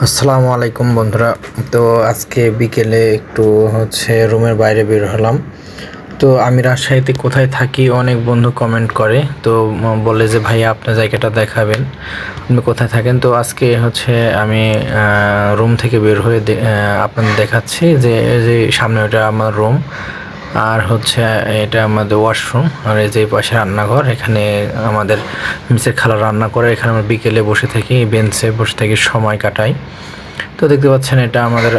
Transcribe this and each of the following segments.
আসসালামু আলাইকুম বন্ধুরা। তো আজকে বিকেলে একটু রুমের বাইরে বের হলাম। তো আমি রাজশাহীতে কোথায় থাকি অনেক বন্ধু কমেন্ট করে, তো বলে যে ভাইয়া আপনার জায়গাটা দেখাবেন, আপনি কোথায় থাকেন। তো আজকে আমি রুম থেকে বের হয়ে আপনাদের দেখাচ্ছি যে এই যে সামনে ওটা আমার রুম, আর এটা আমাদের ওয়াশরুম, আর এই যে পাশে রান্নাঘর। এখানে আমাদের মিসের খালা রান্না করে, এখানে আমরা বিকেলে বসে থাকি, বেঞ্চে বসে থাকি, সময় কাটাই। তো দেখতে পাচ্ছেন এটা আমাদের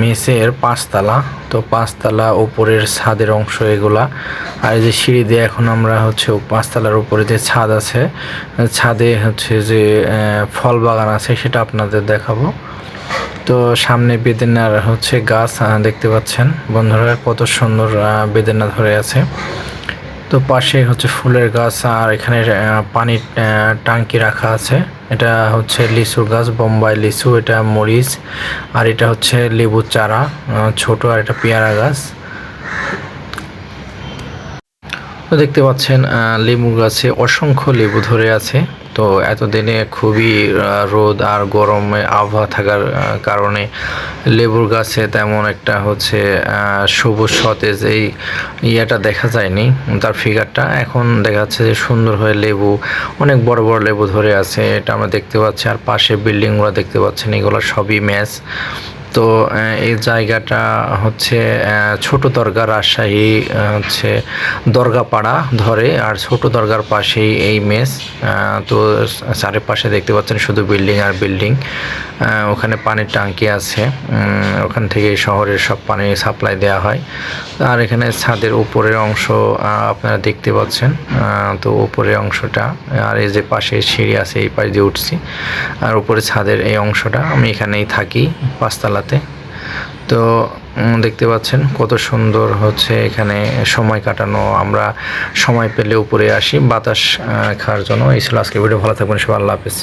মেসের পাঁচতলা। তো পাঁচতলা উপরের ছাদের অংশ এগুলা, আর এই যে সিঁড়ি দিয়ে এখন আমরা পাঁচতলার উপরে যে ছাদ আছে, ছাদে ফল বাগান আছে, সেটা আপনাদের দেখাবো। তো সামনে বেদেনার গাছ দেখতে পাচ্ছেন বন্ধুরা, কত সুন্দর বেদেনা ধরে আছে। তো পাশে ফুলের গাছ, আর এখানে পানির টাঙ্কি রাখা আছে। এটা লিচুর গাছ, বোম্বাই লিচু, এটা মরিচ, আর এটা লেবুর চারা ছোট, আর এটা পেয়ারা গাছ। তো দেখতে পাচ্ছেন লেবু গাছে অসংখ্য লেবু ধরে আছে। তো এতদিনে খুবই রোদ আর গরমে আবহাওয়া থাকার কারণে লেবুর গাছে তেমন একটা সবুজ সতেজ এই ইয়েটা দেখা যায়নি, তার ফিগারটা। এখন দেখা যাচ্ছে যে সুন্দর হয়ে লেবু, অনেক বড় বড় লেবু ধরে আছে, এটা আমরা দেখতে পাচ্ছি। আর পাশে বিল্ডিংগুলো দেখতে পাচ্ছেন, এগুলো সবই ম্যাচ। তো এই জায়গাটা ছোট দরগা, রাজশাহী দরগাপাড়া ধরে, আর ছোট দরগার পাশেই এই মেস। তো চারিপাশে দেখতে পাচ্ছেন শুধু বিল্ডিং আর বিল্ডিং। ওখানে পানির টাঙ্কি আছে, ওখান থেকে শহরের সব পানি সাপ্লাই দেওয়া হয়। আর এখানে ছাদের উপরের অংশ আপনারা দেখতে পাচ্ছেন। তো উপরের অংশটা, আর এই যে পাশে সিঁড়ি আছে, এই পাশ দিয়ে উঠছি, আর উপরে ছাদের এই অংশটা। আমি এখানেই থাকি পাঁচতলাতে। তো দেখতে পাচ্ছেন কত সুন্দর এখানে সময় কাটানো। আমরা সময় পেলে উপরে আসি বাতাস খাওয়ার জন্য। এই ছিল আজকে ভিডিও। ভালো থাকবেন সবাই, আল্লাহ হাফেজ।